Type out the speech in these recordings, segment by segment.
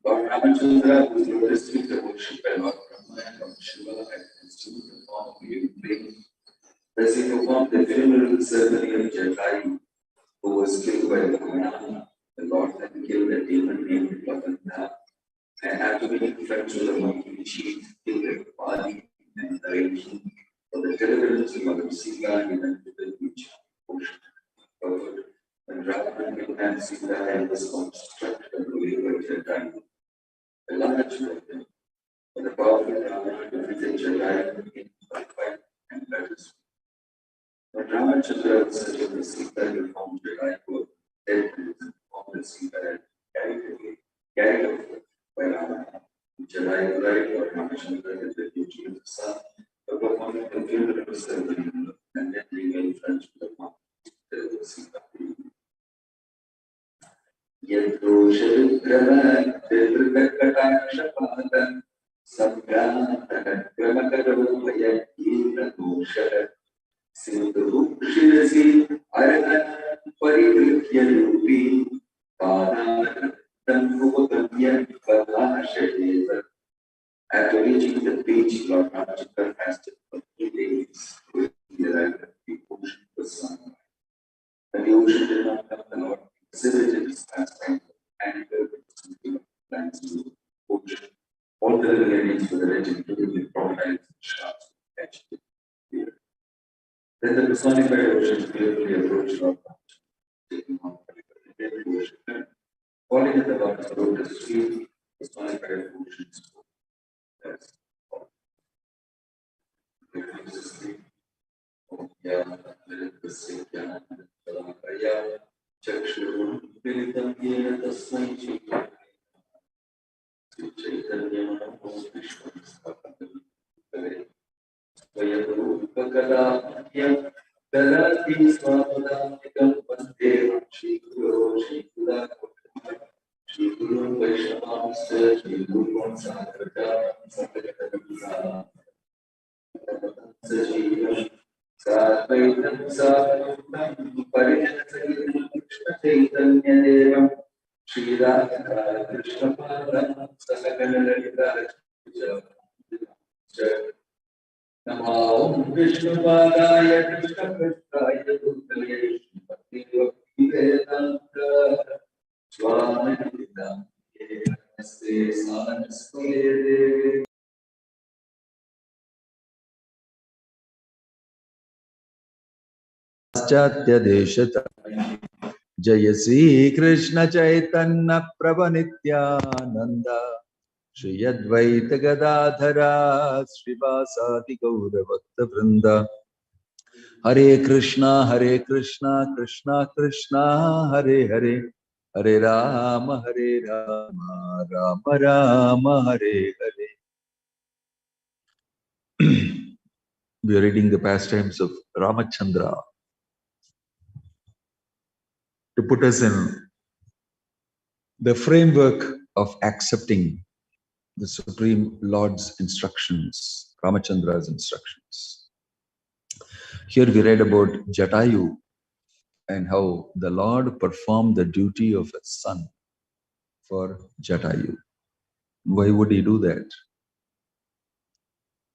Lord Ramachandra, who is noticed with the worship by Lord Brahma and Lord Shiva, had consumed the form of living flame. Thus he performed the funeral ceremony of Jatayu, who was killed by Ramayana. The Lord then killed a demon named Bhakti, and after being friends with the monkey chief, killed a body and narration for the deliverance of Mother Sita in the beach ocean. When Rama and Sita had was constructed and believed at Jatayu, a large weapon, for the powerful Rama defeated Jatayu in fight and battles. But Ramachandra was such a Sita who formed Jatayu dead and formed Sita and carried away by Rama. Jatayu died for Ramachandra in the duty of the sun, but performing the funeral ceremony and then remained friends with the monk till the Sita. Yadroshavikrama Devrikakatakshapada Samprata Kramakaro Vayakira Dosha Sindhu Shirasi Arahan Parivrikyayupi Padana Tanmukanya Padana. After reaching the beach, Lord Ramchandra fasted for 3 days. He arrived at the ocean was sunlight. When the ocean did not come, the Lord exhibited his pastime and anchored something of plants to the ocean. All the ladies were ready to do the crocodiles and sharks to catch the deer. Then the personified ocean clearly approached Lord Ramchandra, taking on the ocean. Falling at the Lord's lotus feet, the personified ocean spoke. Yes. Sadvaitam Sadhutam Parijanasayitam Krishna Chaitanya Devam Sri Rama Krishna Padam Sakaganalita Namo Vishnu Padaya Krishna Prasthaya Bhutale Bhakti Bhakti Vedanta Swami Namaste Saraswate Paschatya Deshata Jaya Sri Krishna Chaitanya Prabhu Nityananda Shri Advaita Gadadhara Srivasati Gaura Bhakta Vrinda Hare Krishna Krishna Krishna Hare Hare Hare Rama Rama Rama Hare Hare. We are reading the pastimes of Ramachandra to put us in the framework of accepting the Supreme Lord's instructions, Ramachandra's instructions. Here we read about Jatayu and how the Lord performed the duty of a son for Jatayu. Why would he do that?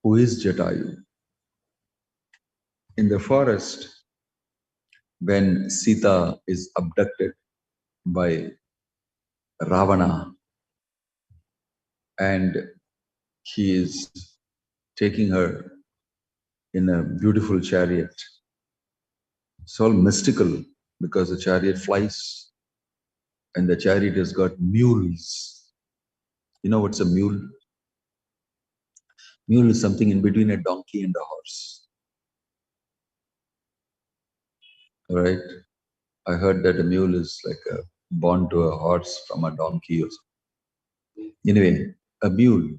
Who is Jatayu? In the forest, when Sita is abducted by Ravana and he is taking her in a beautiful chariot. It's all mystical because the chariot flies and the chariot has got mules. You know what's a mule? Mule is something in between a donkey and a horse. All right? I heard that a mule is like born to a horse from a donkey or something. Anyway, a mule.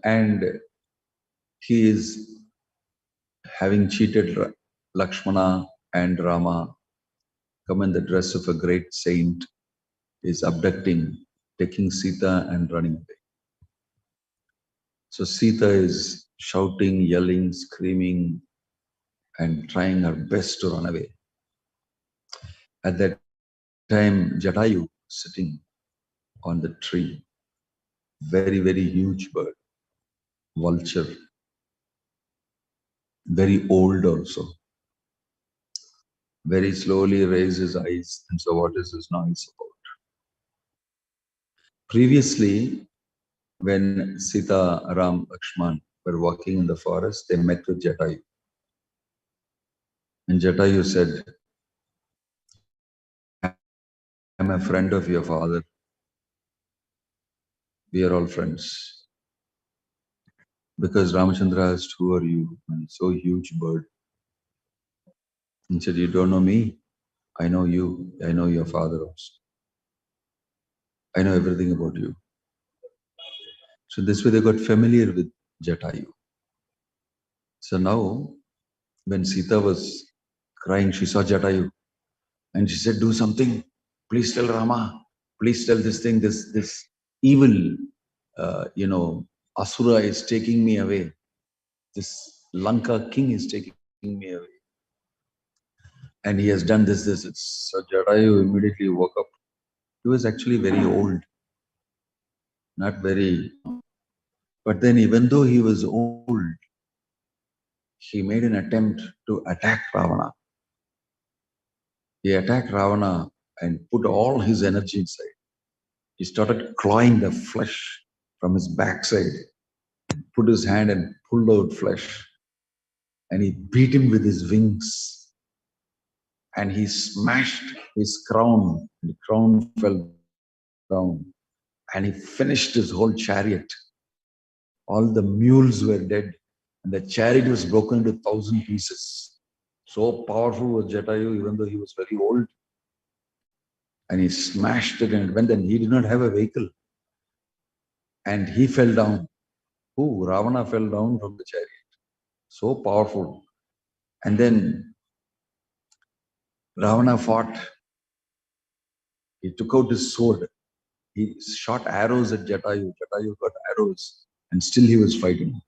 And he is having cheated Lakshmana and Rama, come in the dress of a great saint, is abducting, taking Sita and running away. So Sita is shouting, yelling, screaming, and trying her best to run away. At that time, Jatayu sitting on the tree, very, very huge bird, vulture, very old also. Very slowly raised his eyes and saw what is this noise about. Previously, when Sita, Ram, Lakshman were walking in the forest, they met with Jatayu. And Jatayu said, I'm a friend of your father. We are all friends. Because Ramachandra asked, who are you? And so huge bird. He said, you don't know me? I know you. I know your father also. I know everything about you. So this way they got familiar with Jatayu. So now, when Sita was crying, she saw Jatayu. And she said, do something. Please tell Rama. Please tell this thing, this evil, Asura is taking me away. This Lanka king is taking me away. And he has done this. So Jatayu immediately woke up. He was actually very old, not very. But then even though he was old, he made an attempt to attack Ravana. He attacked Ravana and put all his energy inside. He started clawing the flesh from his backside, put his hand and pulled out flesh. And he beat him with his wings. And he smashed his crown. The crown fell down. And he finished his whole chariot. All the mules were dead. And the chariot was broken into 1,000 pieces. So powerful was Jatayu, even though he was very old. And he smashed it and it went, and he did not have a vehicle. And he fell down. Who? Ravana fell down from the chariot. So powerful. And then Ravana fought. He took out his sword. He shot arrows at Jatayu. Jatayu got arrows. And still he was fighting.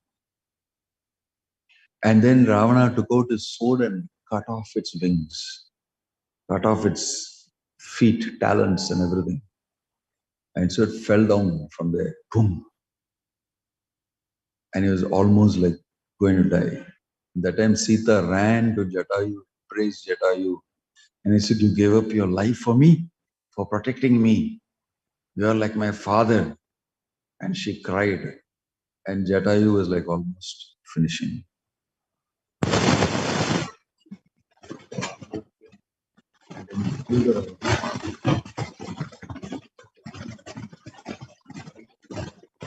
And then Ravana took out his sword and cut off its wings. Cut off its feet, talons and everything. And so it fell down from there. Boom. And he was almost like going to die. That time Sita ran to Jatayu, praised Jatayu. And he said, you gave up your life for me, for protecting me. You are like my father. And she cried. And Jatayu was like almost finishing. And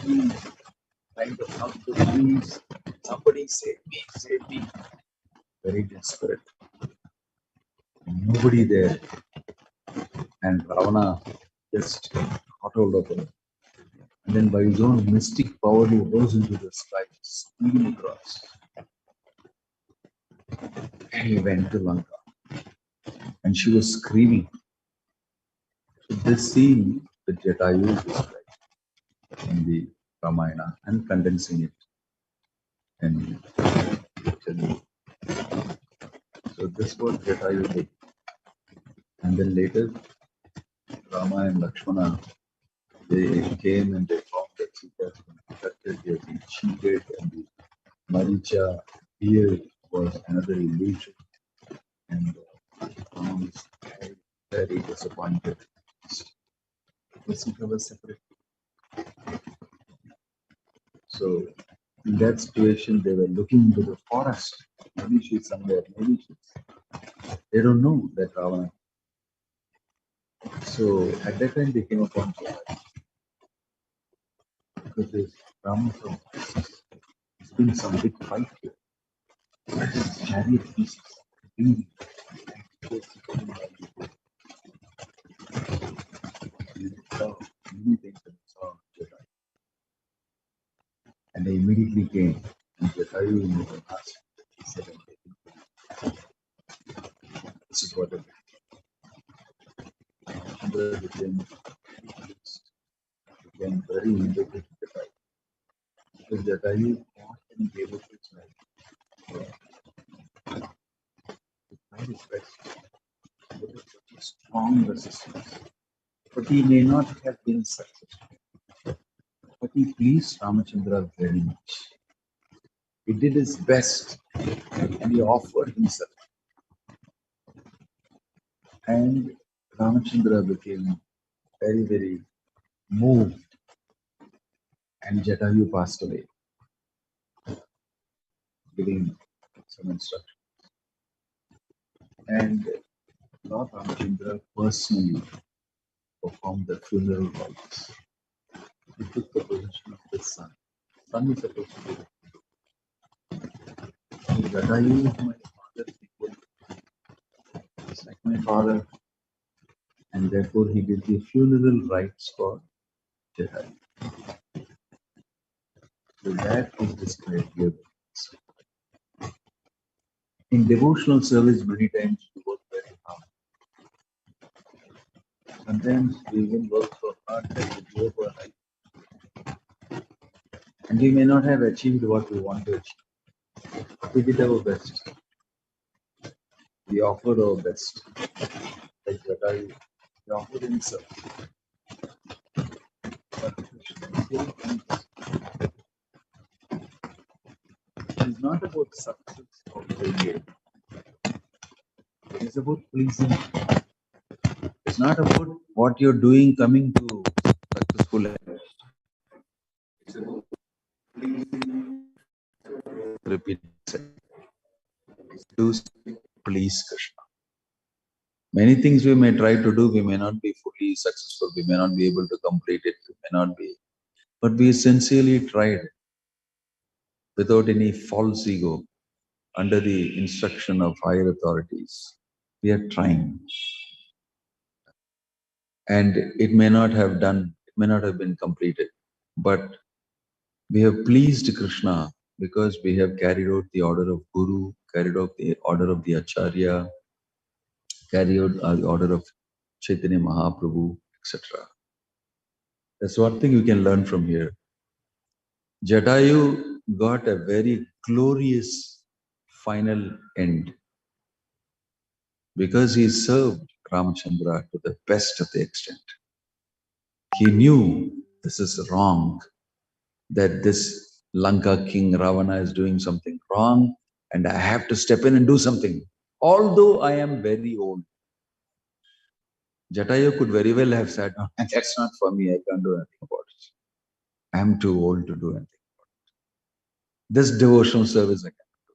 then trying to help the please, somebody save me. Very desperate. Nobody there. And Ravana just caught hold of him. And then by his own mystic power, he rose into the sky, speeding across. And he went to Lanka. And she was screaming. So this scene that Jatayu is described in the Ramayana and condensing it. And so this was Jatayu did. And then later, Rama and Lakshmana, they came and they found that Sita has been affected, they have been cheated, and the Maricha here was another illusion. And Rama was very, very disappointed. Because Sita was separate. So in that situation, they were looking into the forest. Maybe she's somewhere, maybe she's. They don't know that Ravana. So at that time, they came upon Jatayu. Because there's Rama from there's been some big fight here. That is chariot pieces. Really. And they immediately came. And Jatayu in the asked, he said, this is what it is. Chandra became very indebted to Jatayu. Because Jatayu fought and gave up his life. He tried his best. But it's such a strong resistance. But he may not have been successful. But he pleased Ramachandra very much. He did his best and he offered himself. And Ramachandra became very, very moved. And Jatayu passed away, giving some instructions. And Lord Ramachandra personally performed the funeral rites. He took the position of the son. Son is supposed to be the Jatayu is my father's equal. He's like my father. And therefore he did the funeral rites for Jatayu. So that is described here. In devotional service, many times we work very hard. Sometimes we even work so hard that we go for a night. And we may not have achieved what we want to achieve. We did our best. We offered our best. Like Jatayu, we offered himself. But Krishna still thinks it is not about success or failure. It is about pleasing. It's not about what you're doing coming to successful end. It's about pleasing. Repeat. Do please Krishna. Many things we may try to do, we may not be fully successful, we may not be able to complete it, we may not be. But we sincerely tried without any false ego, under the instruction of higher authorities. We are trying. And it may not have been completed. But we have pleased Krishna because we have carried out the order of Guru, carried out the order of the Acharya, carried out the order of Chaitanya Mahaprabhu, etc. That's one thing you can learn from here. Jatayu got a very glorious final end because he served Ramachandra to the best of the extent. He knew this is wrong, that this Lanka king Ravana is doing something wrong and I have to step in and do something. Although I am very old. Jatayu could very well have said, no, that's not for me, I can't do anything about it. I am too old to do anything about it. This devotional service I can do.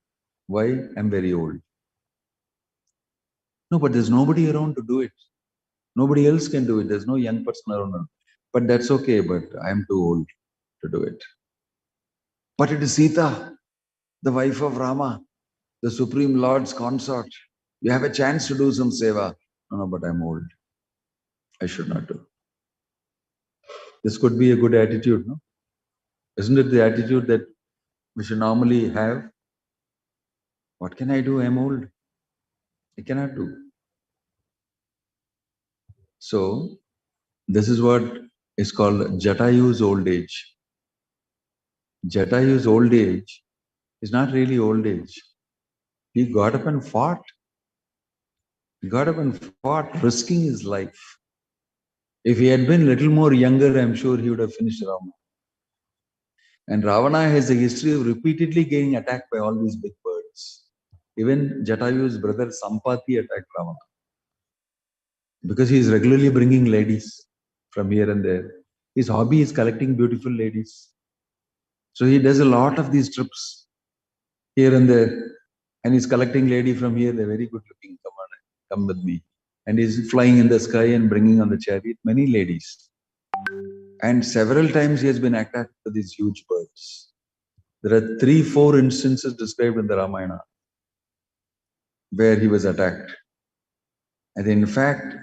Why? I'm very old. No, but there's nobody around to do it. Nobody else can do it. There's no young person around. But that's okay, but I'm too old to do it. But it is Sita, the wife of Rama, the Supreme Lord's consort. You have a chance to do some seva. No, but I'm old. I should not do. This could be a good attitude, no? Isn't it the attitude that we should normally have? What can I do? I'm old. I cannot do. So, this is what is called Jatayu's old age. Jatayu's old age is not really old age. He got up and fought. He got up and fought, risking his life. If he had been a little more younger, I'm sure he would have finished Rama. And Ravana has a history of repeatedly getting attacked by all these big birds. Even Jatayu's brother Sampati attacked Ravana. Because he is regularly bringing ladies from here and there. His hobby is collecting beautiful ladies. So he does a lot of these trips here and there. And he's collecting lady from here. They're very good looking. Come on, come with me. And he's flying in the sky and bringing on the chariot many ladies. And several times he has been attacked by these huge birds. There are 3-4 instances described in the Ramayana where he was attacked. And in fact,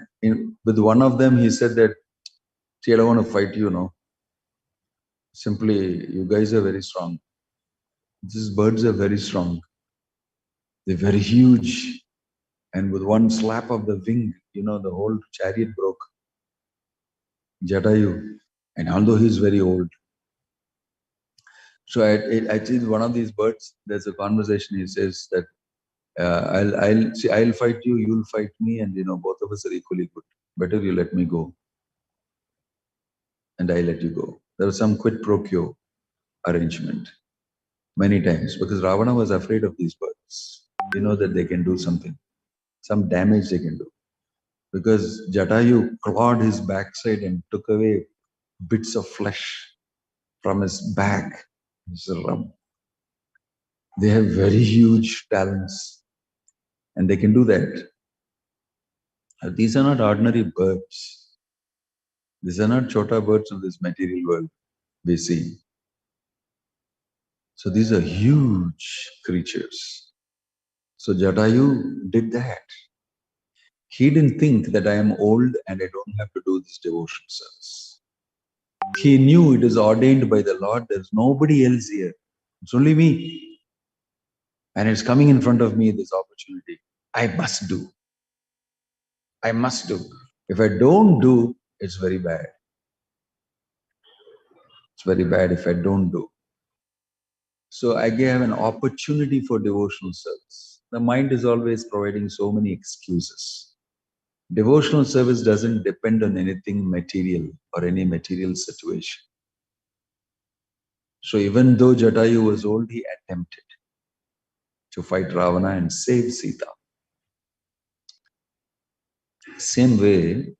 with one of them, he said that, see, I don't want to fight you, no. Simply, you guys are very strong. These birds are very strong. They're very huge. And with one slap of the wing, the whole chariot broke. Jatayu. And although he's very old. So I see one of these birds, there's a conversation, he says that I'll fight you, you'll fight me, and both of us are equally good. Better you let me go. And I let you go. There was some quid pro quo arrangement many times because Ravana was afraid of these birds. That they can do something, some damage they can do. Because Jatayu clawed his backside and took away bits of flesh from his back. They have very huge talents and they can do that. These are not ordinary birds. These are not chota birds of this material world we see. So these are huge creatures. So Jatayu did that. He didn't think that I am old and I don't have to do this devotion service. He knew it is ordained by the Lord. There's nobody else here. It's only me. And it's coming in front of me, this opportunity. I must do. I must do. If I don't do, it's very bad. It's very bad if I don't do. So I gave an opportunity for devotional service. The mind is always providing so many excuses. Devotional service doesn't depend on anything material or any material situation. So even though Jatayu was old, he attempted to fight Ravana and save Sita. Same way,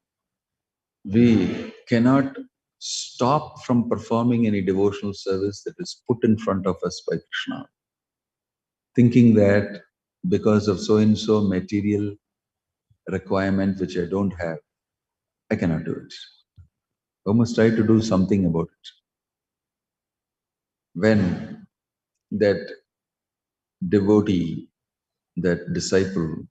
we cannot stop from performing any devotional service that is put in front of us by Krishna, thinking that because of so and so material requirement which I don't have, I cannot do it. I must try to do something about it. When that devotee, that disciple,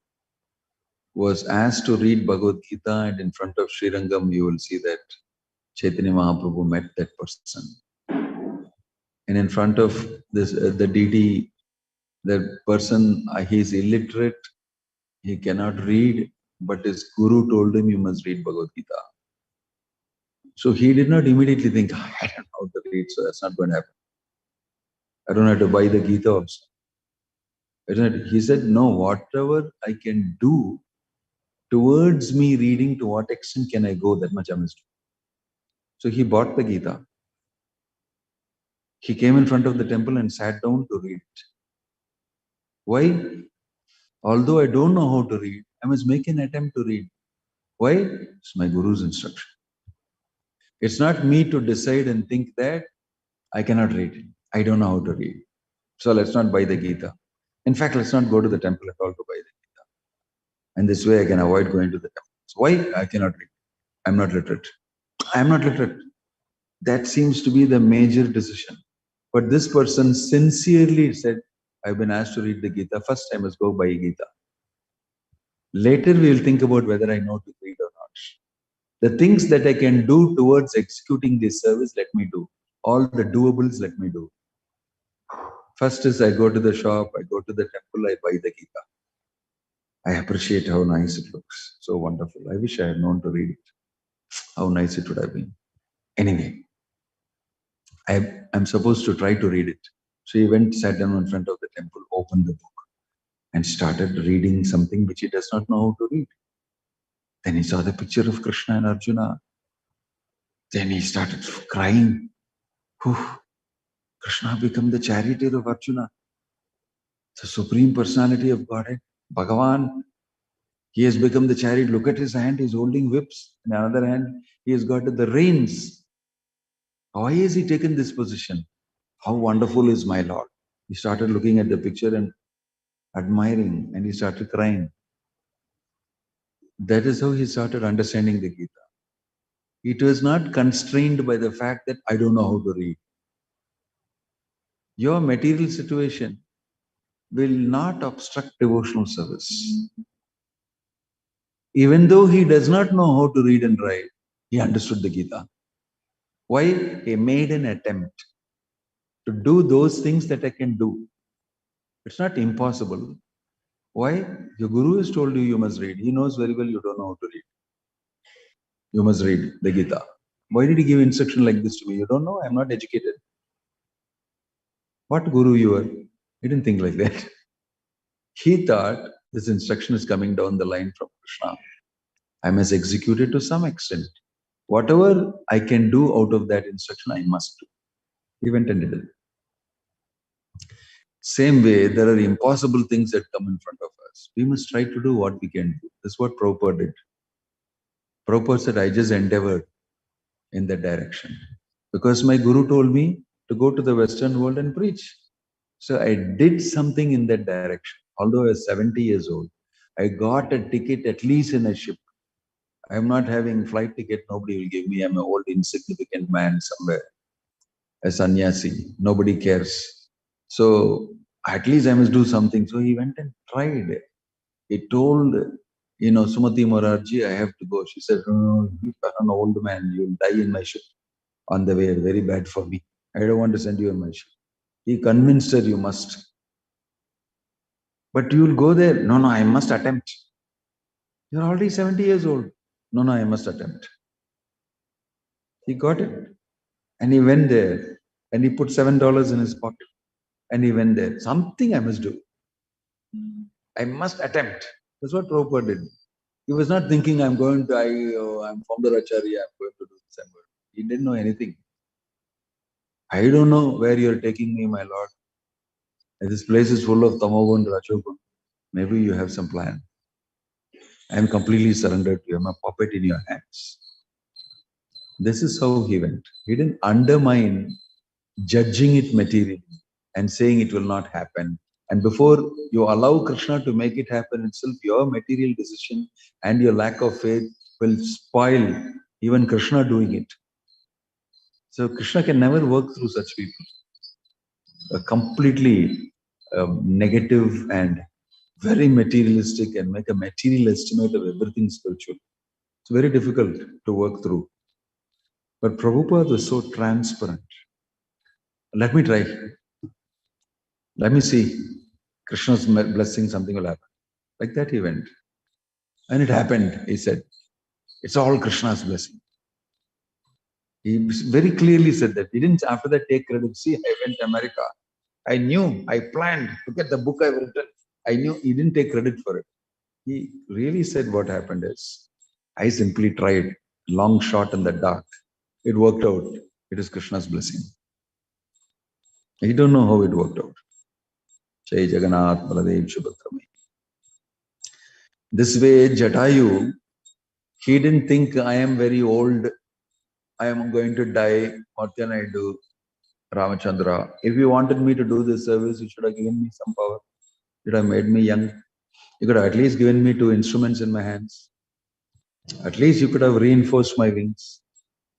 was asked to read Bhagavad Gita, and in front of Sri Rangam, you will see that Chaitanya Mahaprabhu met that person. And in front of this, the deity, the person, he is illiterate, he cannot read, but his guru told him, you must read Bhagavad Gita. So he did not immediately think, I don't know how to read, so that's not going to happen. I don't have to buy the Gita also. He said, no, whatever I can do towards me reading, to what extent can I go, that much I must do. So he bought the Gita. He came in front of the temple and sat down to read it. Why? Although I don't know how to read, I must make an attempt to read. Why? It's my Guru's instruction. It's not me to decide and think that I cannot read. I don't know how to read. So let's not buy the Gita. In fact, let's not go to the temple at all to buy the Gita. And this way I can avoid going to the temple. So why? I cannot read. I'm not literate. I'm not literate. That seems to be the major decision. But this person sincerely said, I've been asked to read the Gita. First, I must go buy Gita. Later, we will think about whether I know to read or not. The things that I can do towards executing this service, let me do. All the doables, let me do. First is I go to the shop, I go to the temple, I buy the Gita. I appreciate how nice it looks. So wonderful. I wish I had known to read it. How nice it would have been. Anyway, I'm supposed to try to read it. So he went, sat down in front of the temple, opened the book, and started reading something which he does not know how to read. Then he saw the picture of Krishna and Arjuna. Then he started crying. Krishna became the charioteer of Arjuna, the Supreme Personality of Godhead, Bhagavan. He has become the chariot. Look at his hand, he's holding whips. In another hand, he has got the reins. Why has he taken this position? How wonderful is my Lord? He started looking at the picture and admiring, and he started crying. That is how he started understanding the Gita. It was not constrained by the fact that I don't know how to read. Your material situation will not obstruct devotional service. Even though he does not know how to read and write, he understood the Gita. Why? He made an attempt to do those things that I can do. It's not impossible. Why? Your Guru has told you must read. He knows very well you don't know how to read. You must read the Gita. Why did he give instruction like this to me? You don't know? I'm not educated. What Guru you are? He didn't think like that. He thought this instruction is coming down the line from Krishna. I must execute it to some extent. Whatever I can do out of that instruction, I must do. He went and did it. Same way, there are impossible things that come in front of us. We must try to do what we can do. That's what Prabhupada did. Prabhupada said, I just endeavored in that direction. Because my Guru told me to go to the Western world and preach. So I did something in that direction. Although I was 70 years old, I got a ticket at least in a ship. I'm not having flight ticket, nobody will give me. I'm an old insignificant man somewhere, a sannyasi, nobody cares. So at least I must do something. So he went and tried. He told, Sumati Morarji, I have to go. She said, oh, you're an old man, you'll die in my ship on the way, very bad for me. I don't want to send you on my ship. He convinced her, you must. But you'll go there. No, I must attempt. You're already 70 years old. No, I must attempt. He got it. And he went there and he put $7 in his pocket. And he went there. Something I must do. I must attempt. That's what Prabhupada did. He was not thinking, I'm going to, I'm founder Acharya, I'm going to do this. He didn't know anything. I don't know where you're taking me, my Lord. This place is full of Tamogun, Rajogun. Maybe you have some plan. I'm completely surrendered to you. I'm a puppet in your hands. This is how he went. He didn't undermine judging it materially and saying it will not happen. And before you allow Krishna to make it happen itself, your material decision and your lack of faith will spoil even Krishna doing it. So Krishna can never work through such people. A completely negative and very materialistic and make a material estimate of everything spiritual. It's very difficult to work through. But Prabhupada was so transparent. Let me try. Let me see. Krishna's blessing, something will happen. Like that he went. And it happened, he said. It's all Krishna's blessing. He very clearly said that. He didn't after that take credit. See, I went to America. I knew, I planned. Look at the book I've written. I knew. He didn't take credit for it. He really said what happened is, I simply tried. Long shot in the dark. It worked out. It is Krishna's blessing. I don't know how it worked out. Jai Jagannath Baladev Subhadrami. This way, Jatayu, he didn't think I am very old. I am going to die. What can I do? Ramachandra, if you wanted me to do this service, you should have given me some power. You should have made me young. You could have at least given me 2 instruments in my hands. At least you could have reinforced my wings.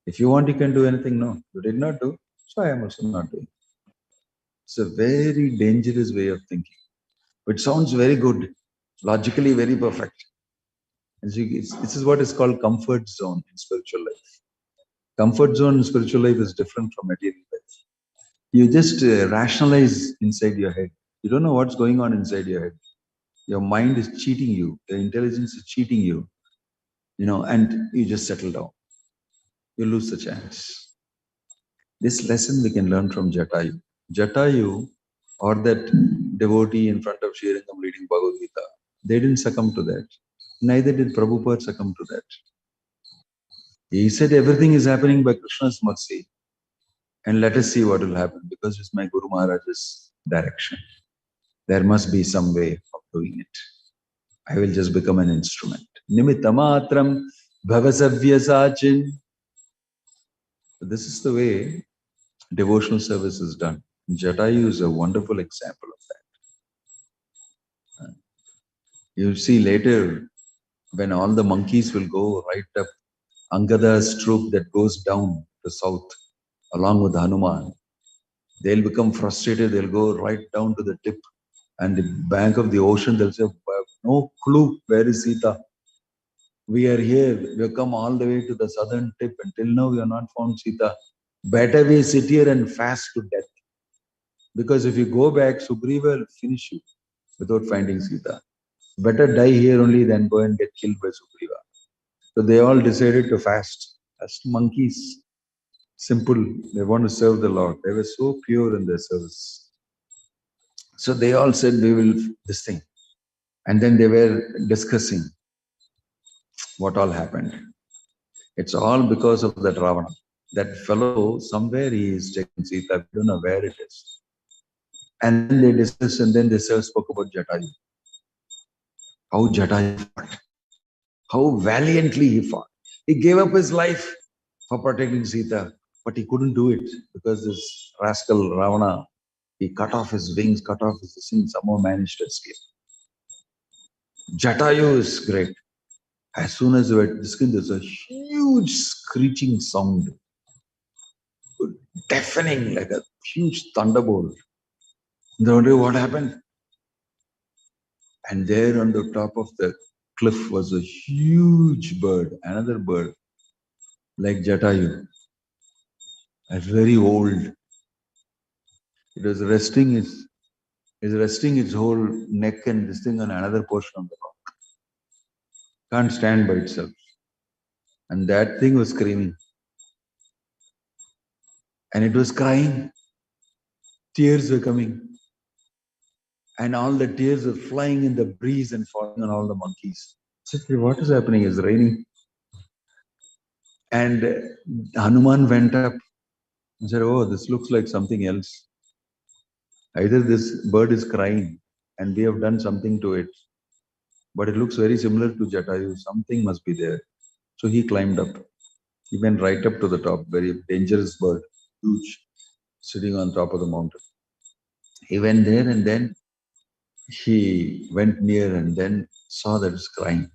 If you want, you can do anything. No, you did not do. So I am also not doing. It's a very dangerous way of thinking. It sounds very good, logically very perfect. This is what is called comfort zone in spiritual life. Comfort zone in spiritual life is different from material life. You just rationalize inside your head. You don't know what's going on inside your head. Your mind is cheating you. Your intelligence is cheating you. And you just settle down. You lose the chance. This lesson we can learn from Jatayu. Jatayu, or that devotee in front of Sri Rama reading Bhagavad Gita, they didn't succumb to that. Neither did Prabhupada succumb to that. He said everything is happening by Krishna's mercy. And let us see what will happen because it's my Guru Maharaj's direction. There must be some way of doing it. I will just become an instrument. Nimittamatram bhavasavya sachin. This is the way devotional service is done. Jatayu is a wonderful example of that. You see later when all the monkeys will go right up Angada's troop that goes down to south along with Hanuman. They'll become frustrated. They'll go right down to the tip and the bank of the ocean. They'll say, no clue, where is Sita? We are here. We have come all the way to the southern tip. Until now, we have not found Sita. Better we sit here and fast to death. Because if you go back, Sugriva will finish you without finding Sita. Better die here only than go and get killed by Sugriva. So they all decided to fast. As monkeys. Simple. They want to serve the Lord. They were so pure in their service. So they all said, we will this thing. And then they were discussing what all happened. It's all because of that Ravana. That fellow, somewhere he is taking Sita. We don't know where it is. And then they discussed and then they spoke about Jatayu. How Jatayu fought. How valiantly he fought. He gave up his life for protecting Sita. But he couldn't do it because this rascal Ravana, he cut off his wings, cut off his wings, somehow managed to escape. Jatayu is great. As soon as we were discussing, there's a huge screeching sound, deafening like a huge thunderbolt. They wonder what happened. And there on the top of the cliff was a huge bird, another bird, like Jatayu, and very old. It was resting its whole neck and this thing on another portion of the rock. Can't stand by itself. And that thing was screaming. And it was crying. Tears were coming. and all the tears are flying in the breeze and falling on all the monkeys. I said, what is happening? It's raining. And Hanuman went up and said, oh, this looks like something else. Either this bird is crying and we have done something to it, but it looks very similar to Jatayu. Something must be there. So he climbed up. He went right up to the top, very dangerous bird, huge, sitting on top of the mountain. He went there and then he went near and then saw that it's crying.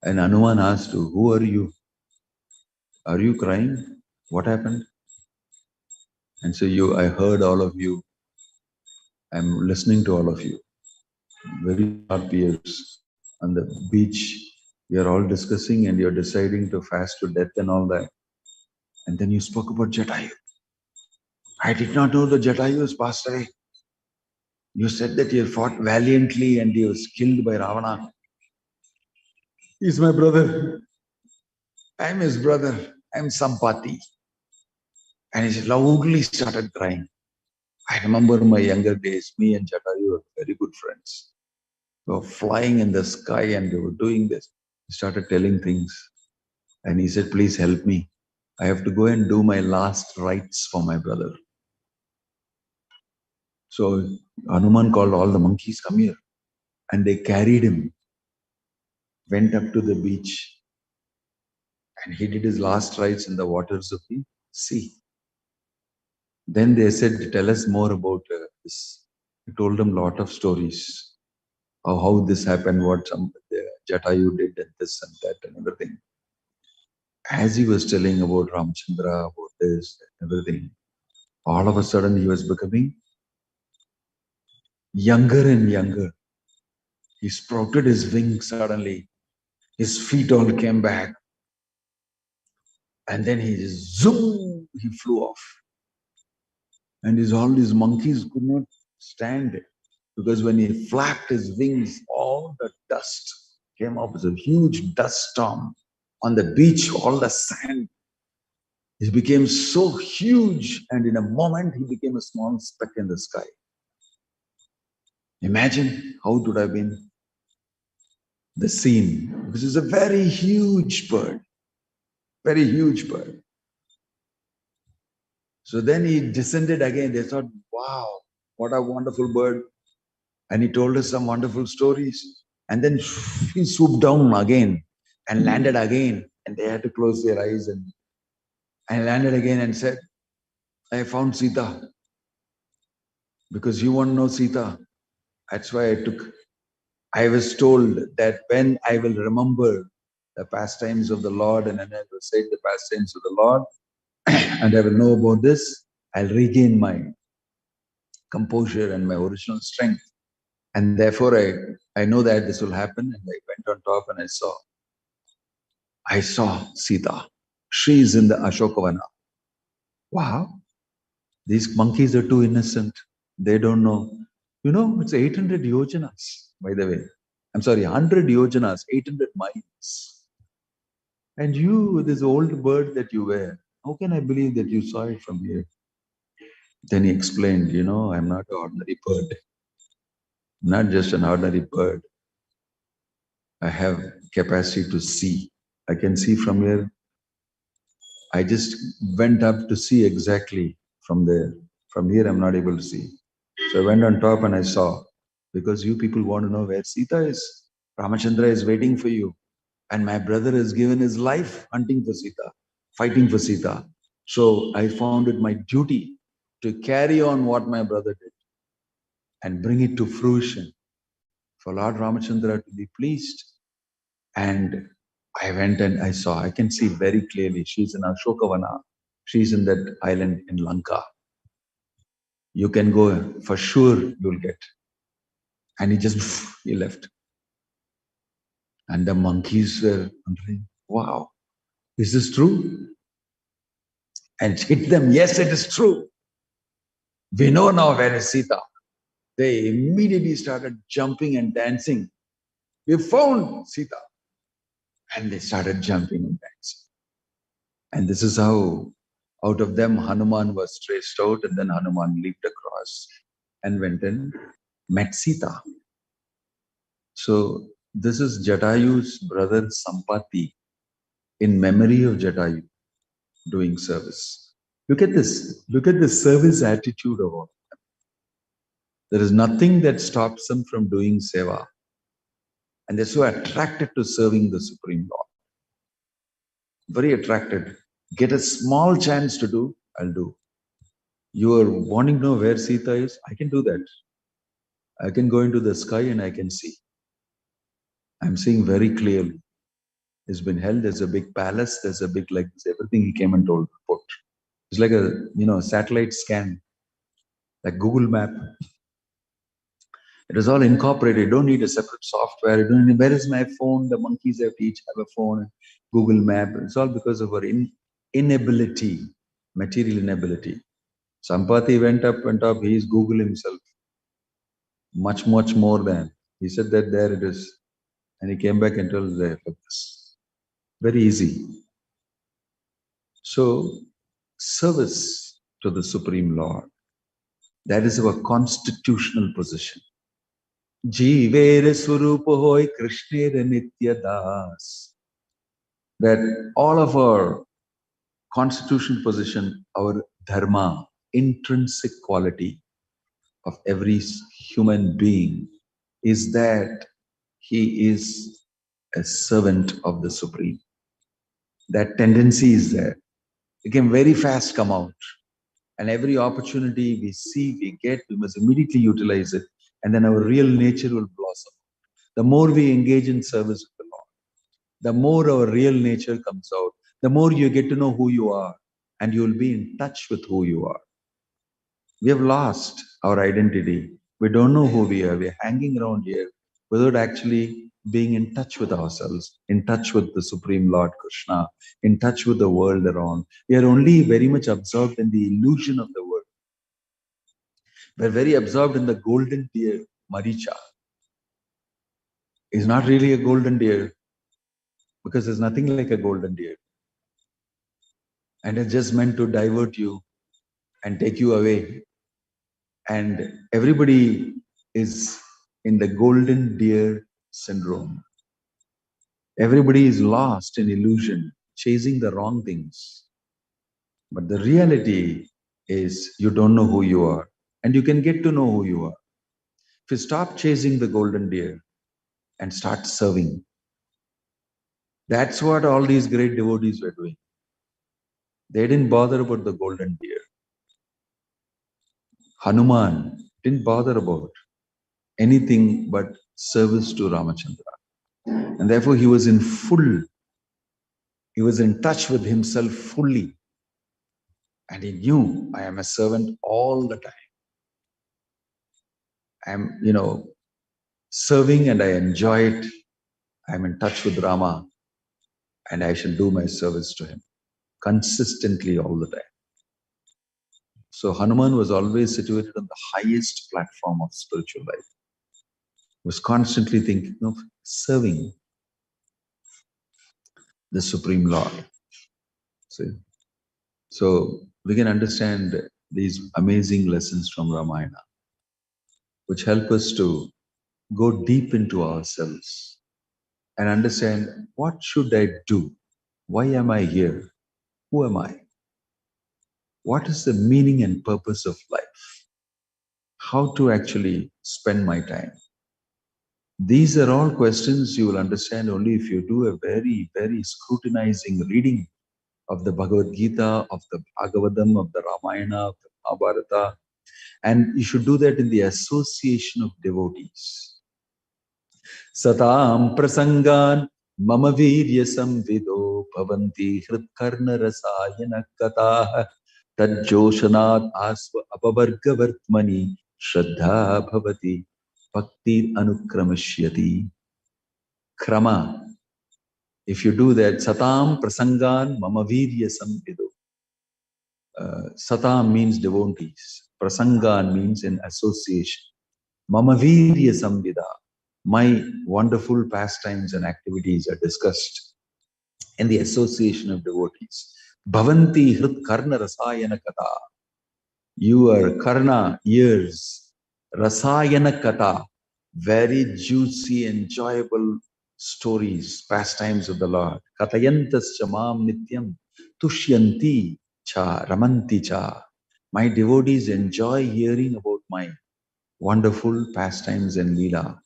And Hanuman asked, who are you? Are you crying? What happened? And so I heard all of you. I'm listening to all of you. Very sharp ears. On the beach, you're all discussing and you're deciding to fast to death and all that. And then you spoke about Jatayu. I did not know the Jatayu has passed away. You said that you fought valiantly and he was killed by Ravana. He's my brother. I'm his brother. I'm Sampati. And he loudly started crying. I remember my younger days, me and Jatayu were very good friends. We were flying in the sky and we were doing this. He started telling things. And he said, please help me. I have to go and do my last rites for my brother. So Hanuman called all the monkeys, come here. And they carried him, went up to the beach. And he did his last rites in the waters of the sea. Then they said, tell us more about this. He told them a lot of stories of how this happened, what Jatayu did and this and that and everything. As he was telling about Ramchandra, about this and everything, all of a sudden he was becoming younger and younger. He sprouted his wings suddenly. His feet all came back. And then he flew off. And all these monkeys could not stand it. Because when he flapped his wings, all the dust came up. It was a huge dust storm. On the beach, all the sand. He became so huge, and in a moment, he became a small speck in the sky. Imagine how it would have been the scene. Because it's a very huge bird. Very huge bird. So then he descended again. They thought, wow, what a wonderful bird. And he told us some wonderful stories. And then he swooped down again and landed again. And they had to close their eyes and landed again and said, I found Sita. Because you want to know Sita. That's why I was told that when I will remember the pastimes of the Lord and then I will say the pastimes of the Lord and I will know about this, I'll regain my composure and my original strength. And therefore, I know that this will happen. And I went on top and I saw Sita. She is in the Ashokavana. Wow. These monkeys are too innocent. They don't know. You know, it's 800 yojanas, by the way. I'm sorry, 100 yojanas, 800 miles. And you, this old bird that you wear, how can I believe that you saw it from here? Then he explained, you know, I'm not an ordinary bird. I'm not just an ordinary bird. I have capacity to see. I can see from here. I just went up to see exactly from there. From here, I'm not able to see. So I went on top and I saw, because you people want to know where Sita is. Ramachandra is waiting for you. And my brother has given his life hunting for Sita, fighting for Sita. So I found it my duty to carry on what my brother did and bring it to fruition for Lord Ramachandra to be pleased. And I went and I saw, I can see very clearly, she's in Ashokavana. She's in that island in Lanka. You can go, for sure you'll get. And he left. And the monkeys were wondering, wow, is this true? And hit them, yes, it is true. We know now where is Sita. They immediately started jumping and dancing. We found Sita. And they started jumping and dancing. And this is how out of them Hanuman was traced out, and then Hanuman leaped across and went and met Sita. So this is Jatayu's brother Sampati in memory of Jatayu doing service. Look at this. Look at the service attitude of all. There is nothing that stops them from doing seva. And they're so attracted to serving the Supreme Lord. Very attracted. Get a small chance to do, I'll do. You are wanting to know where Sita is? I can do that. I can go into the sky and I can see. I'm seeing very clearly. It's been held. There's a big palace. There's a big, like everything he came and told. It's like a satellite scan, like Google Map. It is all incorporated. You don't need a separate software. You don't need, where is my phone? The monkeys have each have a phone. Google Map. It's all because of our inability, material inability. Sampati went up. He is Google himself. Much more than. He said that there it is. And he came back and told there, look this. Very easy. So, service to the Supreme Lord. That is our constitutional position. Jivere Swarupa hoy Krishnera Nitya Das. That all of our constitutional position, our dharma, intrinsic quality of every human being is that he is a servant of the Supreme. That tendency is there. It can very fast come out. And every opportunity we see, we get, we must immediately utilize it. And then our real nature will blossom. The more we engage in service of the Lord, the more our real nature comes out, the more you get to know who you are, and you will be in touch with who you are. We have lost our identity. We don't know who we are. We're hanging around here without actually being in touch with ourselves, in touch with the Supreme Lord Krishna, in touch with the world around. We are only very much absorbed in the illusion of the world. We're very absorbed in the golden deer, Maricha. It's not really a golden deer because there's nothing like a golden deer. And it's just meant to divert you and take you away. And everybody is in the golden deer syndrome. Everybody is lost in illusion, chasing the wrong things. But the reality is you don't know who you are, and you can get to know who you are. If you stop chasing the golden deer and start serving, that's what all these great devotees were doing. They didn't bother about the golden deer. Hanuman didn't bother about anything but service to Ramachandra. And therefore he was in touch with himself fully. And he knew, I am a servant all the time. I'm, serving and I enjoy it. I'm in touch with Rama and I shall do my service to him consistently all the time. So Hanuman was always situated on the highest platform of spiritual life. He was constantly thinking of serving the Supreme Lord. See? So we can understand these amazing lessons from Ramayana, which help us to go deep into ourselves and understand, what should I do? Why am I here? Who am I? What is the meaning and purpose of life? How to actually spend my time? These are all questions you will understand only if you do a very, very scrutinizing reading of the Bhagavad Gita, of the Bhagavatam, of the Ramayana, of the Bharata. And you should do that in the association of devotees. Satam prasangan mama virya samvido bhavanti hritkarna rasayana katah tajjoshanat asva apavarga vartmani shraddha bhavati bhakti anukramashyati. Krama. If you do that, satam prasangan mama virya samvido. Satam means devotees. Prasangan means in association. Mama virya samvida. My wonderful pastimes and activities are discussed in the association of devotees. Bhavanti hrit karna rasayana kata. Your karna, ears, Rasayana Kata, very juicy, enjoyable stories, pastimes of the Lord. Katayantas chamam nityam tushyanti cha ramanti cha. My devotees enjoy hearing about my wonderful pastimes and leela,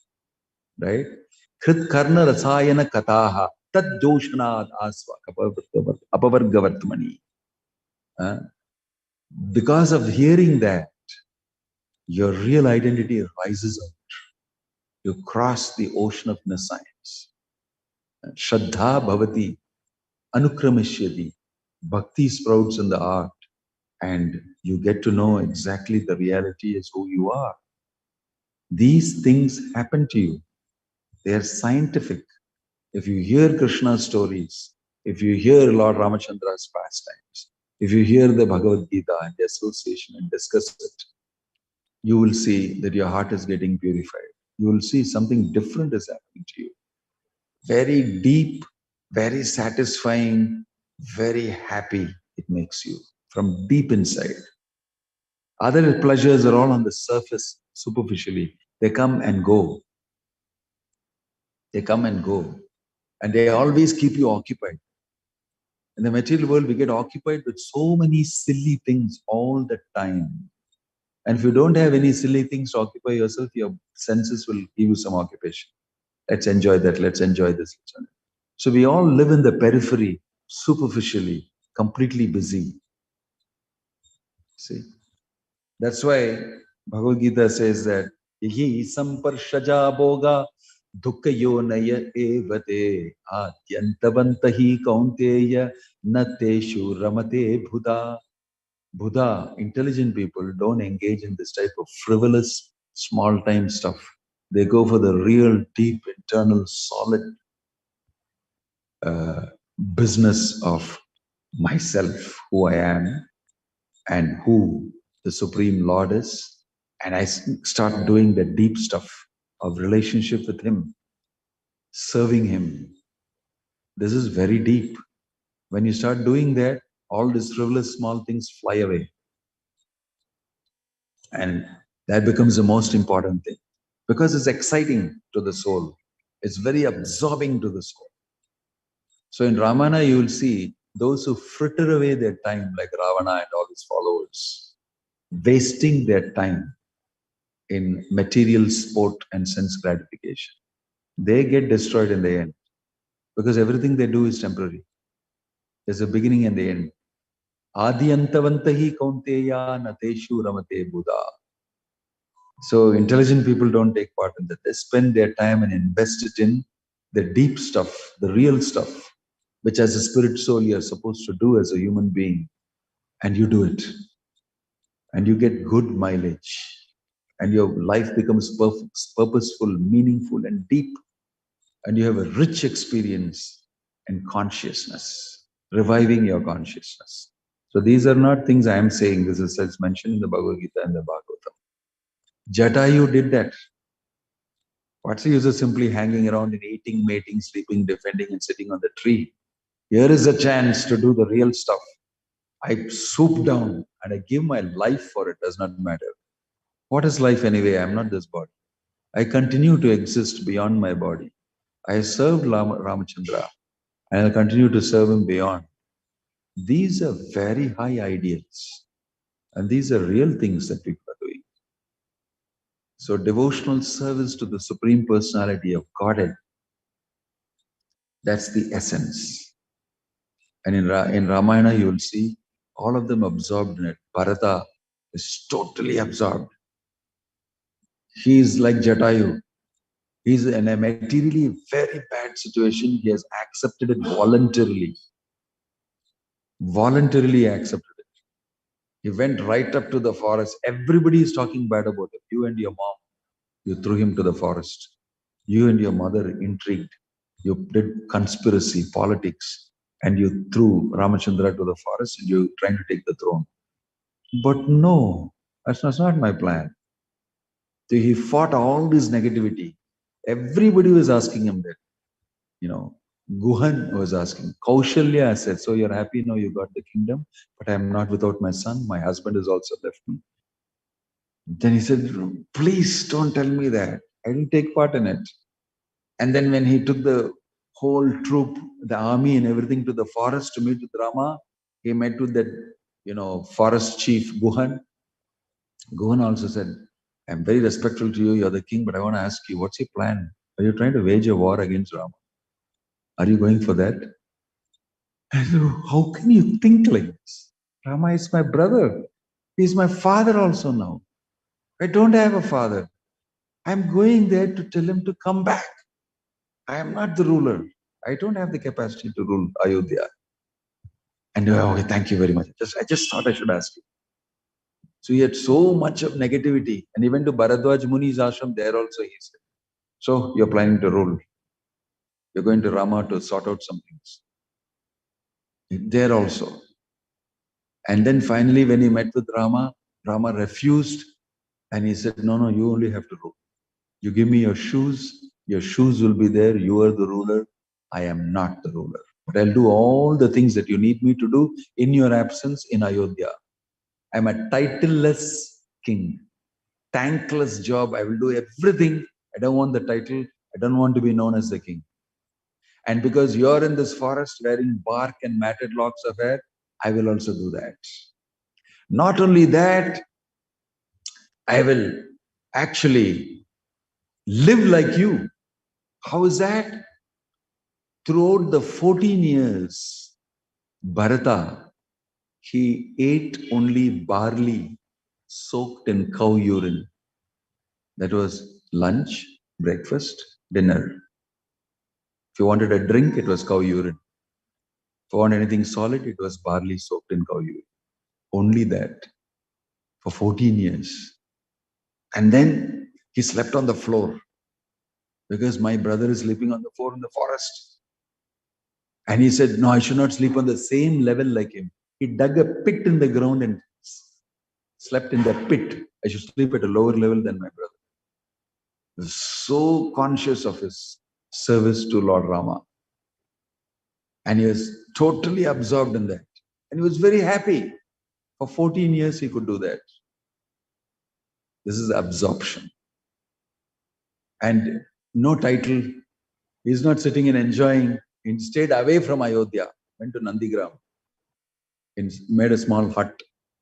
right? Krit karna rasayana kataha tad doshanad asva apavargavartmani. Uh, Because of hearing that, your real identity rises up. You cross the ocean of nescience. Shraddha bhavati anukramishyati. Bhakti sprouts in the heart, and you get to know exactly the reality as who you are. These things happen to you. They are scientific. If you hear Krishna's stories, if you hear Lord Ramachandra's pastimes, if you hear the Bhagavad Gita and the association and discuss it, you will see that your heart is getting purified. You will see something different is happening to you. Very deep, very satisfying, very happy it makes you from deep inside. Other pleasures are all on the surface, superficially. They come and go. They come and go. And they always keep you occupied. In the material world, we get occupied with so many silly things all the time. And if you don't have any silly things to occupy yourself, your senses will give you some occupation. Let's enjoy that. Let's enjoy this. So we all live in the periphery, superficially, completely busy. See, that's why Bhagavad Gita says that Ihi samparshaja boga dukkayonaya evate adyantavantahi kaunteya nateshu ramate Buddha. Buddha, intelligent people don't engage in this type of frivolous, small-time stuff. They go for the real, deep, internal, solid business of myself, who I am, and who the Supreme Lord is. And I start doing the deep stuff of relationship with Him, serving Him. This is very deep. When you start doing that, all these frivolous small things fly away. And that becomes the most important thing because it's exciting to the soul. It's very absorbing to the soul. So in Ramayana, you will see those who fritter away their time, like Ravana and all his followers, wasting their time in material sport and sense gratification. They get destroyed in the end because everything they do is temporary. There's a beginning and the end. Adiyantavantahi kaunteya nateshu ramate Buddha. So intelligent people don't take part in that. They spend their time and invest it in the deep stuff, the real stuff, which as a spirit soul you're supposed to do as a human being. And you do it. And you get good mileage. And your life becomes purposeful, meaningful, and deep. And you have a rich experience and consciousness, reviving your consciousness. So these are not things I am saying. This is as mentioned in the Bhagavad Gita and the Bhagavatam. Jatayu did that. What's the use of simply hanging around and eating, mating, sleeping, defending, and sitting on the tree? Here is a chance to do the real stuff. I swoop down and I give my life for it. Does not matter. What is life anyway? I am not this body. I continue to exist beyond my body. I served Ramachandra and I'll continue to serve him beyond. These are very high ideals. And these are real things that people are doing. So devotional service to the Supreme Personality of Godhead, that's the essence. And in Ramayana, you will see all of them absorbed in it. Bharata is totally absorbed. He is like Jatayu. He's in a materially very bad situation. He has accepted it voluntarily. Voluntarily accepted it. He went right up to the forest. Everybody is talking bad about him. You and your mom, you threw him to the forest. You and your mother intrigued. You did conspiracy, politics, and you threw Ramachandra to the forest and you're trying to take the throne. But no, that's not my plan. So he fought all this negativity. Everybody was asking him that. Guhan was asking. Kaushalya said, so you're happy now you got the kingdom, but I'm not without my son. My husband has also left me. Then he said, please don't tell me that. I didn't take part in it. And then when he took the whole troop, the army and everything to the forest to meet with Rama, he met with that, forest chief Guhan. Guhan also said, I'm very respectful to you, you're the king, but I want to ask you, what's your plan? Are you trying to wage a war against Rama? Are you going for that? I said, how can you think like this? Rama is my brother. He's my father also now. I don't have a father. I'm going there to tell him to come back. I am not the ruler. I don't have the capacity to rule Ayodhya. And okay, thank you very much. I just thought I should ask you. So he had so much of negativity. And even to Bharadwaj Muni's ashram, there also he said, so you're planning to rule. You're going to Rama to sort out some things. There also. And then finally, when he met with Rama, Rama refused. And he said, no, you only have to rule. You give me your shoes will be there. You are the ruler. I am not the ruler. But I'll do all the things that you need me to do in your absence in Ayodhya. I'm a titleless king. Thankless job. I will do everything. I don't want the title. I don't want to be known as the king. And because you're in this forest wearing bark and matted locks of hair, I will also do that. Not only that, I will actually live like you. How is that? Throughout the 14 years, Bharata, he ate only barley soaked in cow urine. That was lunch, breakfast, dinner. If you wanted a drink, it was cow urine. If you want anything solid, it was barley soaked in cow urine. Only that for 14 years. And then he slept on the floor because my brother is sleeping on the floor in the forest. And he said, no, I should not sleep on the same level like him. He dug a pit in the ground and slept in the pit. I should sleep at a lower level than my brother. He was so conscious of his service to Lord Rama. And he was totally absorbed in that. And he was very happy. For 14 years, he could do that. This is absorption. And no title. He's not sitting and enjoying. He stayed away from Ayodhya, went to Nandigram, made a small hut,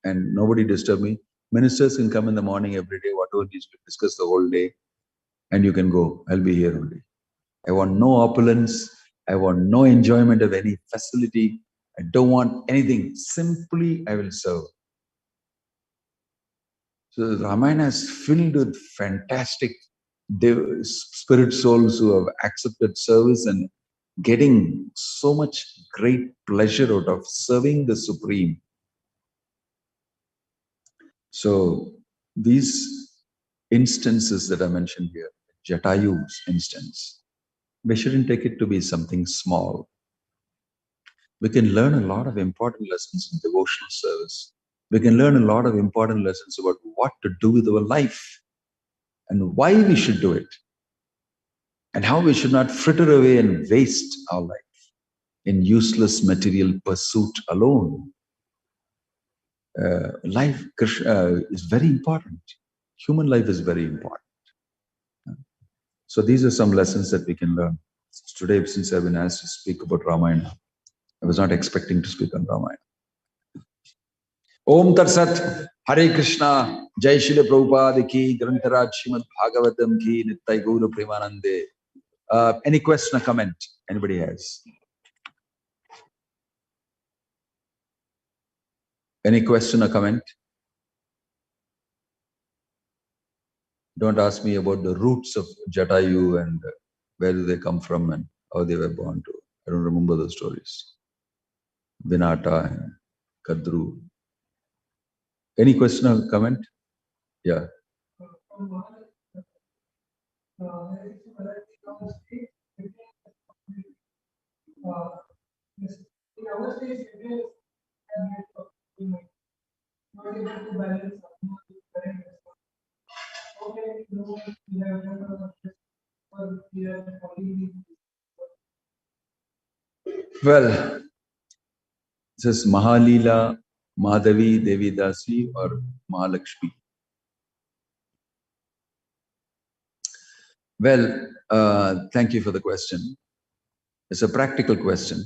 and nobody disturbed me. Ministers can come in the morning every day, whatever needs to discuss the whole day, and you can go. I'll be here only. I want no opulence. I want no enjoyment of any facility. I don't want anything. Simply, I will serve. So Ramayana is filled with fantastic spirit souls who have accepted service and getting so much great pleasure out of serving the Supreme. So these instances that I mentioned here, Jatayu's instance, we shouldn't take it to be something small. We can learn a lot of important lessons in devotional service. We can learn a lot of important lessons about what to do with our life and why we should do it, and how we should not fritter away and waste our life in useless material pursuit alone. Life is very important. Human life is very important. So these are some lessons that we can learn. Today, since I've been asked to speak about Ramayana, I was not expecting to speak on Ramayana. Om Tat Sat, Hare Krishna, Jai Srila Prabhupada ki, Grantaraj Srimad Bhagavatam ki, Nittai Gaura Premanande. Any question or comment anybody has? Any question or comment? Don't ask me about the roots of Jatayu and where do they come from and how they were born to. I don't remember the stories. Vinata and Kadru. Any question or comment? Yeah. Well, this is Mahalila, Madhavi, Devi Dasi or Mahalakshmi. Well, thank you for the question. It's a practical question.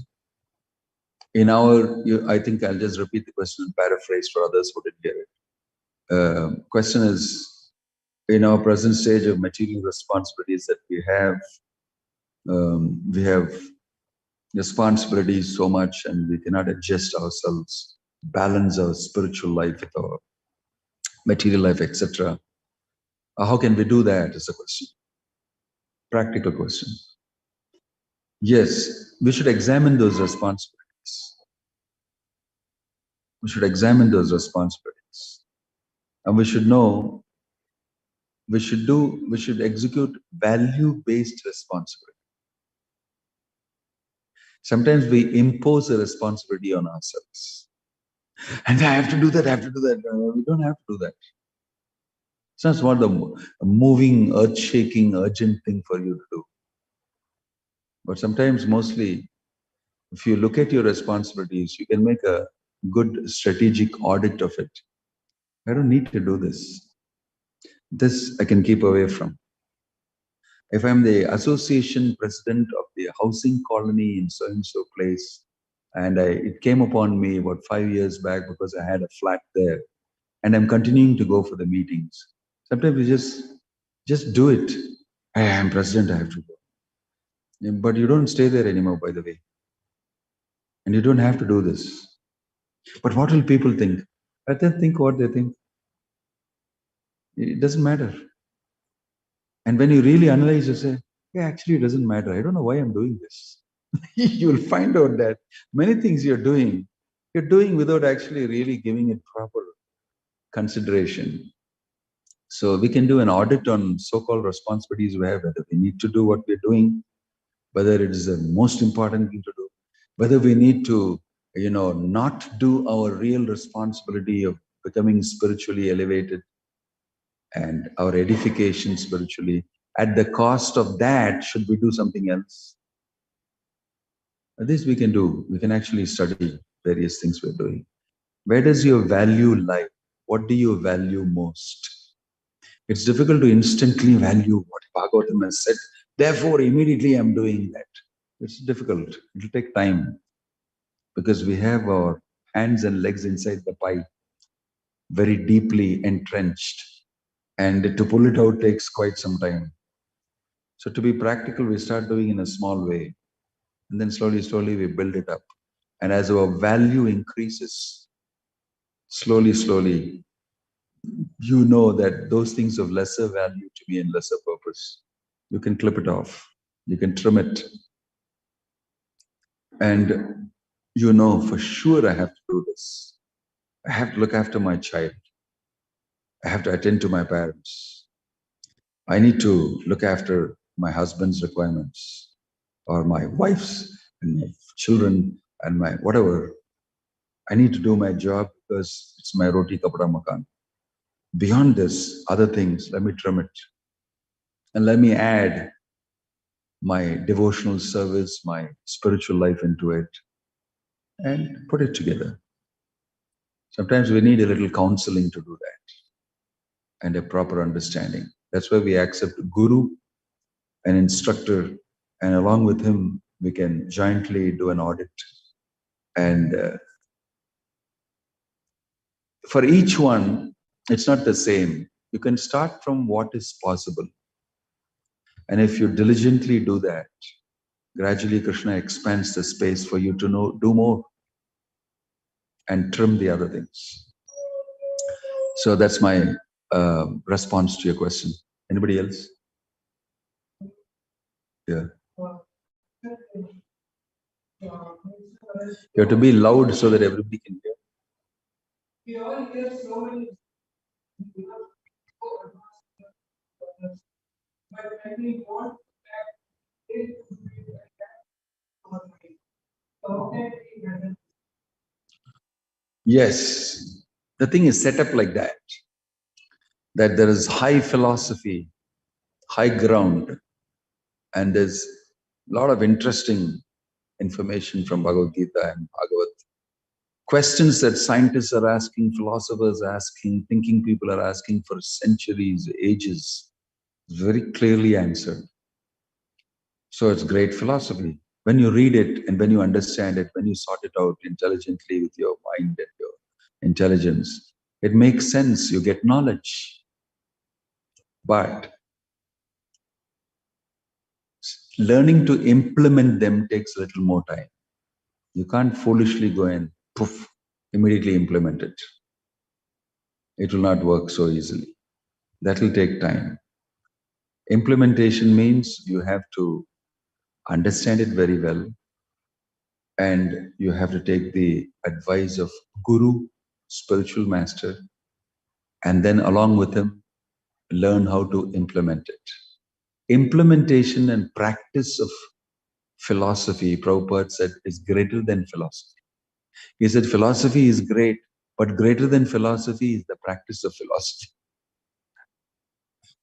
I think I'll just repeat the question and paraphrase for others who didn't get it. Question is, in our present stage of material responsibilities that we have responsibilities so much and we cannot adjust ourselves, balance our spiritual life with our material life, etc. How can we do that is a question. Practical question. Yes, we should examine those responsibilities. We should examine those responsibilities. And we should know, we should execute value-based responsibility. Sometimes we impose a responsibility on ourselves. And I have to do that, I have to do that. We don't have to do that. It's not what the moving, earth-shaking, urgent thing for you to do. But sometimes, mostly, if you look at your responsibilities, you can make a good strategic audit of it. I don't need to do this. This I can keep away from. If I'm the association president of the housing colony in so-and-so place, and it came upon me about 5 years back because I had a flat there, and I'm continuing to go for the meetings. Sometimes you just do it. I'm president, I have to go. But you don't stay there anymore, by the way. And you don't have to do this. But what will people think? Let them think what they think. It doesn't matter. And when you really analyze, you say, yeah, actually, it doesn't matter. I don't know why I'm doing this. You'll find out that many things you're doing without actually really giving it proper consideration. So we can do an audit on so-called responsibilities we have, whether we need to do what we're doing, whether it is the most important thing to do, whether we need to, not do our real responsibility of becoming spiritually elevated and our edification spiritually. At the cost of that, should we do something else? This we can do. We can actually study various things we're doing. Where does your value lie? What do you value most? It's difficult to instantly value what Bhagavatam has said. Therefore, immediately I'm doing that. It's difficult. It'll take time because we have our hands and legs inside the pie, very deeply entrenched. And to pull it out takes quite some time. So to be practical, we start doing in a small way. And then slowly we build it up. And as our value increases, slowly, you know that those things of lesser value to me and lesser purpose, you can clip it off. You can trim it. And you know for sure I have to do this. I have to look after my child. I have to attend to my parents. I need to look after my husband's requirements or my wife's and my children and my whatever. I need to do my job because it's my roti kapda makan. Beyond this, other things, let me trim it. And let me add my devotional service, my spiritual life into it and put it together. Sometimes we need a little counseling to do that and a proper understanding. That's why we accept Guru, an instructor, and along with him, we can jointly do an audit. And for each one, it's not the same. You can start from what is possible. And if you diligently do that, gradually Krishna expands the space for you to do more and trim the other things. So that's my response to your question. Anybody else? Yeah. You have to be loud so that everybody can hear. We all hear so many. But when we want yes, the thing is set up like that there is high philosophy, high ground, and there's a lot of interesting information from Bhagavad Gita and Bhagavad. Questions that scientists are asking, philosophers are asking, thinking people are asking for centuries, ages. It's very clearly answered. So it's great philosophy. When you read it and when you understand it, when you sort it out intelligently with your mind and your intelligence, it makes sense. You get knowledge. But learning to implement them takes a little more time. You can't foolishly go and poof, immediately implement it. It will not work so easily. That will take time. Implementation means you have to understand it very well, and you have to take the advice of guru, spiritual master, and then along with him learn how to implement it. Implementation and practice of philosophy, Prabhupada said, is greater than philosophy. He said philosophy is great, but greater than philosophy is the practice of philosophy.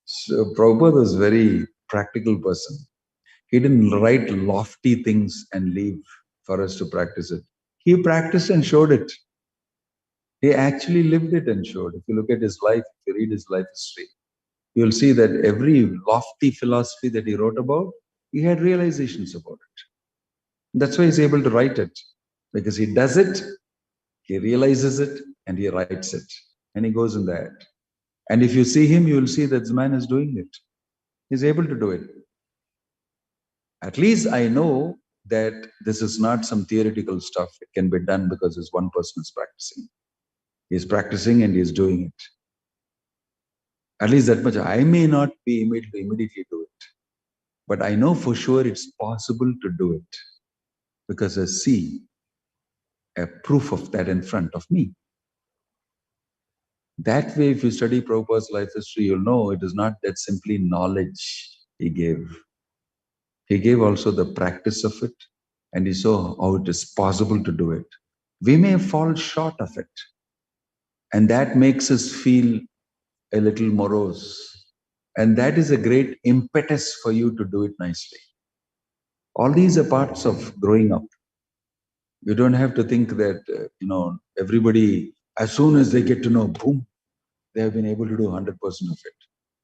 So Prabhupada was a very practical person. He didn't write lofty things and leave for us to practice it. He practiced and showed it. He actually lived it and showed. If you look at his life, if you read his life history, you'll see that every lofty philosophy that he wrote about, he had realizations about it. That's why he's able to write it, because he does it, he realizes it, and he writes it. And he goes in that. And if you see him, you will see that this man is doing it. He's able to do it. At least I know that this is not some theoretical stuff. It can be done because this one person is practicing. He's practicing and he's doing it. At least that much. I may not be able to immediately do it, but I know for sure it's possible to do it because I see a proof of that in front of me. That way, if you study Prabhupada's life history, you'll know it is not that simply knowledge he gave. He gave also the practice of it, and he saw how it is possible to do it. We may fall short of it, and that makes us feel a little morose. And that is a great impetus for you to do it nicely. All these are parts of growing up. You don't have to think that, everybody, as soon as they get to know, boom, they have been able to do 100% of it.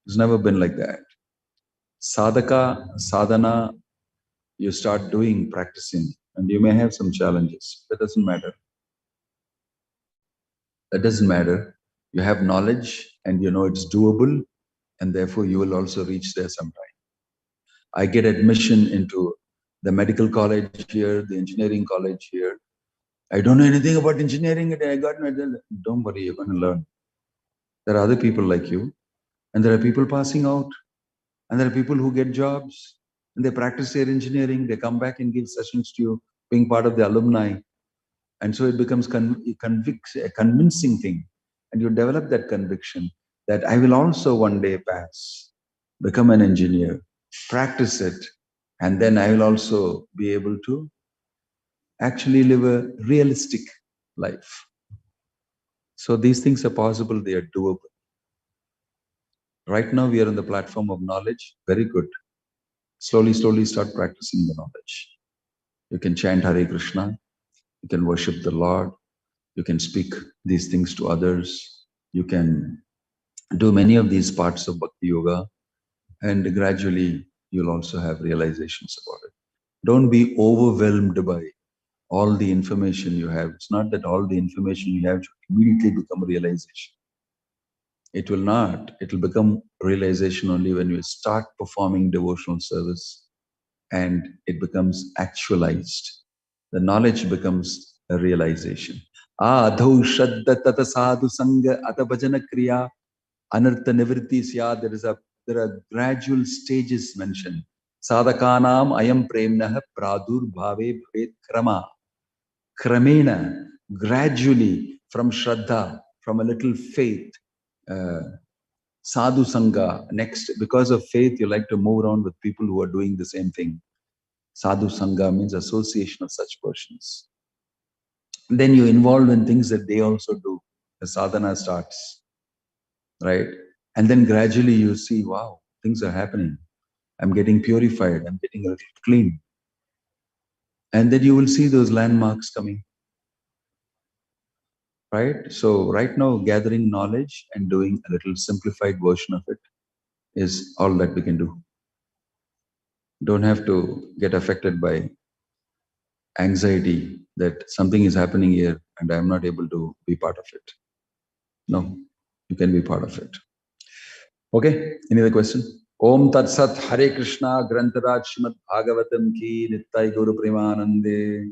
It's never been like that. Sadhaka, sadhana, you start doing, practicing, and you may have some challenges. That doesn't matter. That doesn't matter. You have knowledge and you know it's doable, and therefore you will also reach there sometime. I get admission into the medical college here, the engineering college here. I don't know anything about engineering. I got no. Don't worry, you're going to learn. There are other people like you, and there are people passing out, and there are people who get jobs, and they practice their engineering. They come back and give sessions to you, being part of the alumni, and so it becomes a convincing thing, and you develop that conviction that I will also one day pass, become an engineer, practice it, and then I will also be able to actually live a realistic life. So these things are possible, they are doable. Right now we are on the platform of knowledge. Very good. Slowly, slowly start practicing the knowledge. You can chant Hare Krishna. You can worship the Lord. You can speak these things to others. You can do many of these parts of Bhakti Yoga, and gradually you'll also have realizations about it. Don't be overwhelmed by all the information you have. It's not that all the information you have should immediately become realization. It will not. It will become realization only when you start performing devotional service and it becomes actualized. The knowledge becomes a realization. Adhau shadda tata sadhu sangha ata bhajana kriya anartha nivritti sya. There are gradual stages mentioned. Sadhakanam ayam premnah pradur bhave bhavet krama. Kramena, gradually, from Shraddha, from a little faith, Sadhu Sangha. Next, because of faith, you like to move around with people who are doing the same thing. Sadhu Sangha means association of such persons. Then you involve in things that they also do. The sadhana starts, right? And then gradually you see, wow, things are happening. I'm getting purified. I'm getting a little clean. And then you will see those landmarks coming. Right? So right now, gathering knowledge and doing a little simplified version of it. is all that we can do. Don't have to get affected by anxiety that something is happening here and I'm not able to be part of it. No, you can be part of it. Okay, any other question? Om Tat Sat Hare Krishna Grantaraj Srimad Bhagavatam Ki Nittai Guru Premanande.